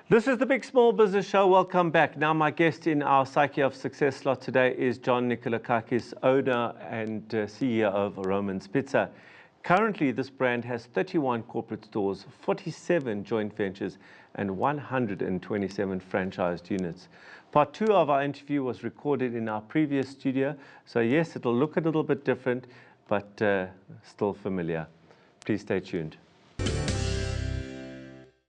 This is the Big Small Business Show. Welcome back. Now, my guest in our Psyche of Success slot today is John Nicolakakis, owner and CEO of Roman's Pizza. Currently, this brand has 31 corporate stores, 47 joint ventures, and 127 franchised units. Part 2 of our interview was recorded in our previous studio. So yes, it'll look a little bit different, but still familiar. Please stay tuned.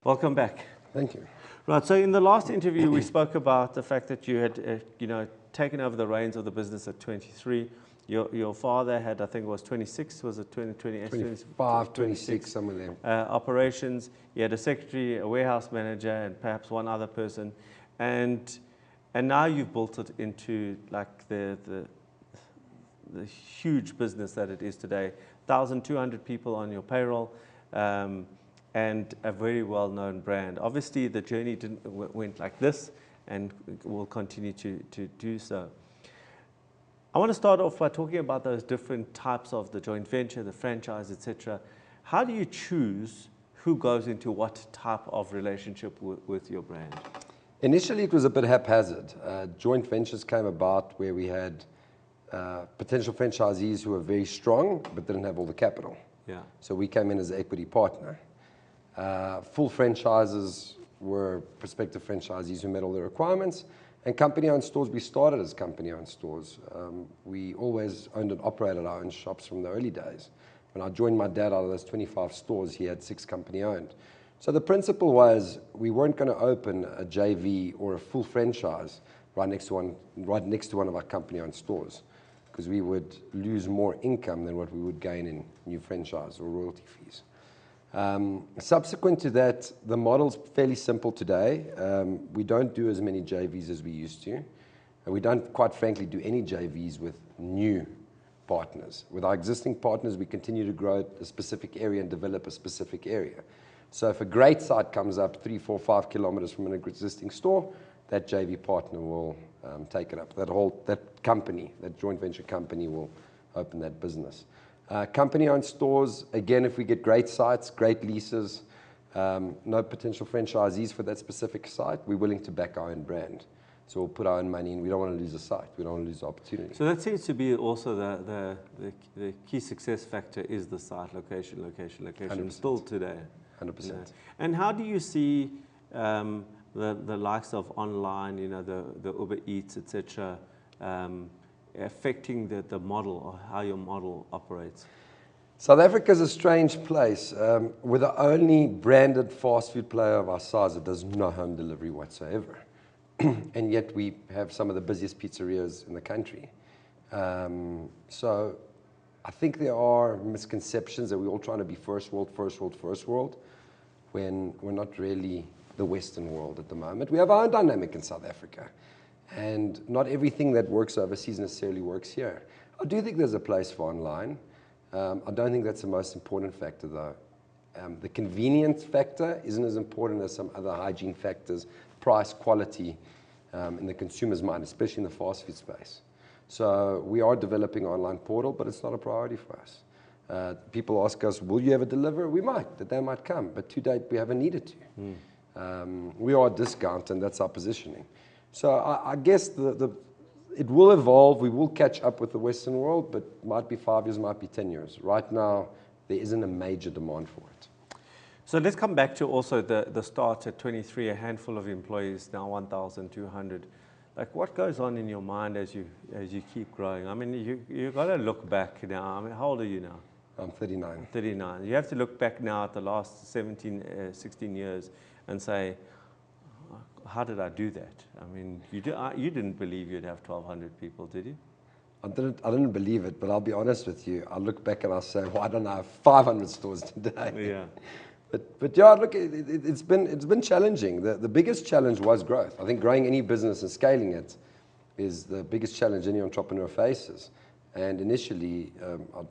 Welcome back. Thank you. Right, so in the last interview, we spoke about the fact that you had, taken over the reins of the business at 23. Your father had, I think it was 26, was it 25, 26, somewhere there. Operations. You had a secretary, a warehouse manager, and perhaps one other person. And now you've built it into like the huge business that it is today. 1,200 people on your payroll. And a very well-known brand. Obviously, the journey went like this and will continue to do so. I want to start off by talking about those different types of the joint venture, the franchise, etc. How do you choose who goes into what type of relationship with your brand? Initially, it was a bit haphazard. Joint ventures came about where we had potential franchisees who were very strong but didn't have all the capital. Yeah. So we came in as an equity partner. Full franchises were prospective franchisees who met all the requirements, and company-owned stores, we started as company-owned stores. We always owned and operated our own shops from the early days. When I joined my dad, out of those 25 stores, he had 6 company-owned. So the principle was we weren't going to open a JV or a full franchise right next to one of our company-owned stores, because we would lose more income than what we would gain in new franchise or royalty fees. Subsequent to that, the model's fairly simple today. We don't do as many JVs as we used to. And we don't, quite frankly, do any JVs with new partners. With our existing partners, we continue to grow a specific area and develop a specific area. So if a great site comes up 3, 4, 5 kilometers from an existing store, that JV partner will take it up. That company, that joint venture company, will open that business. Company-owned stores, again, if we get great sites, great leases, no potential franchisees for that specific site, we're willing to back our own brand. So we'll put our own money in. We don't want to lose a site. We don't want to lose the opportunity. So that seems to be also the key success factor is the site, location, 100%. Still today. 100%. You know. And how do you see the likes of online, the Uber Eats, etc., affecting the model or how your model operates? South Africa is a strange place. We're the only branded fast food player of our size that does no home delivery whatsoever. And yet we have some of the busiest pizzerias in the country. So I think there are misconceptions that we're all trying to be first world, when we're not really the Western world at the moment. We have our own dynamic in South Africa. And not everything that works overseas necessarily works here. I do think there's a place for online. I don't think that's the most important factor, though. The convenience factor isn't as important as some other hygiene factors, price, quality, in the consumer's mind, especially in the fast food space. So we are developing an online portal, but it's not a priority for us. People ask us, will you ever deliver? We might. The day might come. But to date, we haven't needed to. We are a discount, and that's our positioning. So I guess it will evolve. We will catch up with the Western world, but might be 5 years, might be 10 years. Right now, there isn't a major demand for it. So let's come back to also the start at 23, a handful of employees, now 1,200. Like, what goes on in your mind as you keep growing? I mean, you got to look back now. I mean, how old are you now? I'm 39. 39. You have to look back now at the last 16 years and say, how did I do that? I mean, you didn't believe you'd have 1,200 people, did you? I didn't believe it, but I'll be honest with you. I look back and I say, why don't I have 500 stores today? Yeah. But yeah, look, it's been challenging. The biggest challenge was growth. I think growing any business and scaling it is the biggest challenge any entrepreneur faces. And initially, I'd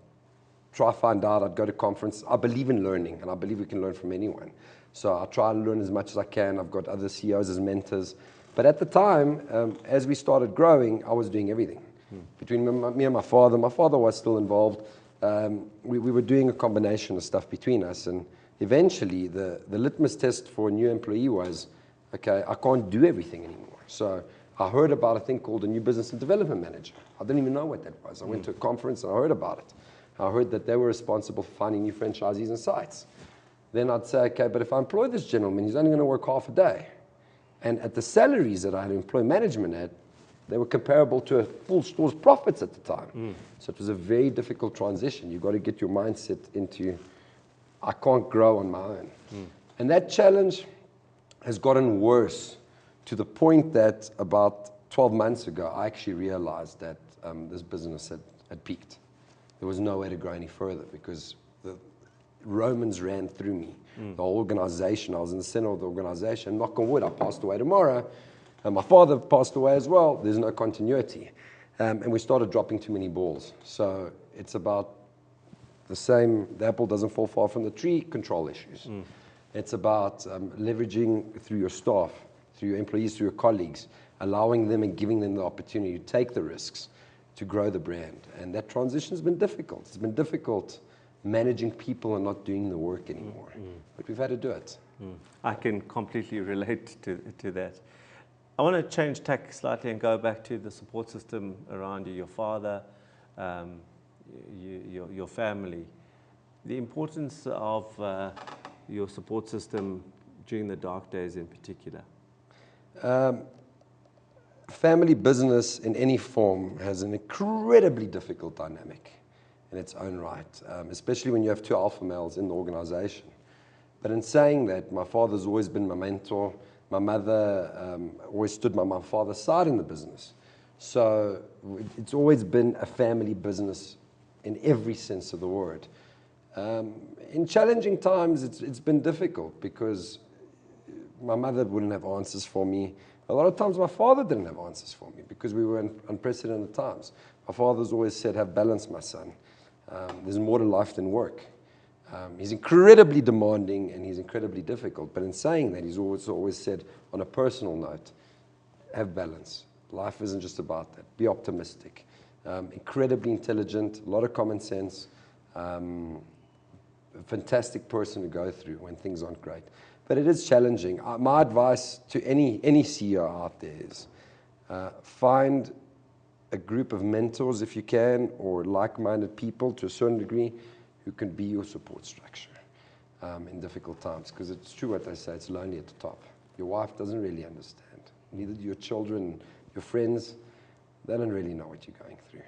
try to find out. I'd go to conference. I believe in learning, and I believe we can learn from anyone. So I try and learn as much as I can. I've got other CEOs as mentors. But at the time, as we started growing, I was doing everything. Between me and my father was still involved. We were doing a combination of stuff between us. And eventually, the litmus test for a new employee was, okay, I can't do everything anymore. So I heard about a thing called a new business and development manager. I didn't even know what that was. I went to a conference and I heard about it. I heard that they were responsible for finding new franchisees and sites. Then I'd say, okay, but if I employ this gentleman, he's only going to work half a day. And at the salaries that I had to employ management at, they were comparable to a full store's profits at the time. So it was a very difficult transition. You've got to get your mindset into, I can't grow on my own. And that challenge has gotten worse to the point that about 12 months ago, I actually realized that this business had peaked. There was no way to grow any further because the Romans ran through me. The whole organization, I was in the center of the organization. Knock on wood, I passed away tomorrow. And my father passed away as well. There's no continuity. And we started dropping too many balls. So it's about the same, the apple doesn't fall far from the tree, control issues. It's about leveraging through your staff, through your employees, through your colleagues, allowing them and giving them the opportunity to take the risks to grow the brand. And that transition has been difficult. It's been difficult managing people and not doing the work anymore. But we've had to do it. I can completely relate to that. I want to change tack slightly and go back to the support system around you, your father, your family. The importance of your support system during the dark days in particular. Family business in any form has an incredibly difficult dynamic in its own right, especially when you have two alpha males in the organization. But in saying that, my father's always been my mentor. My mother always stood by my father's side in the business. So it's always been a family business in every sense of the word. In challenging times, it's been difficult because my mother wouldn't have answers for me. A lot of times my father didn't have answers for me because we were in unprecedented times. My father's always said, have balance, my son. There's more to life than work. He's incredibly demanding and he's incredibly difficult. But in saying that, he's always said, on a personal note, have balance. Life isn't just about that. Be optimistic. Incredibly intelligent, a lot of common sense. A fantastic person to go through when things aren't great. But it is challenging. My advice to any CEO out there is find a group of mentors if you can, or like-minded people to a certain degree who can be your support structure in difficult times. Because it's true what they say, it's lonely at the top. Your wife doesn't really understand. Neither do your children, your friends. They don't really know what you're going through.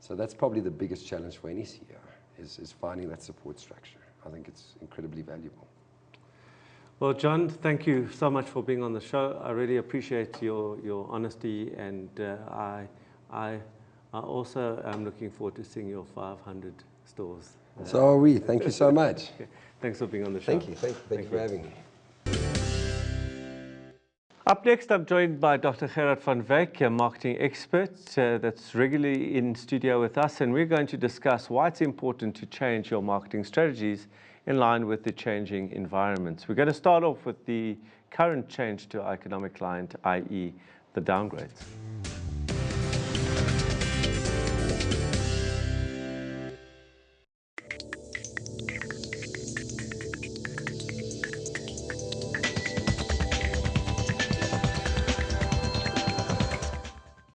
So that's probably the biggest challenge for any CEO, is finding that support structure. I think it's incredibly valuable. Well, John, thank you so much for being on the show. I really appreciate your honesty, and I also am looking forward to seeing your 500 stores. So are we. Thank you so much. Okay. Thanks for being on the show. Thank you. Thank you for having me. Up next, I'm joined by Dr. Gerard van Wyk, a marketing expert that's regularly in studio with us, and we're going to discuss why it's important to change your marketing strategies in line with the changing environments. We're going to start off with the current change to our economic climate, i.e. the downgrades.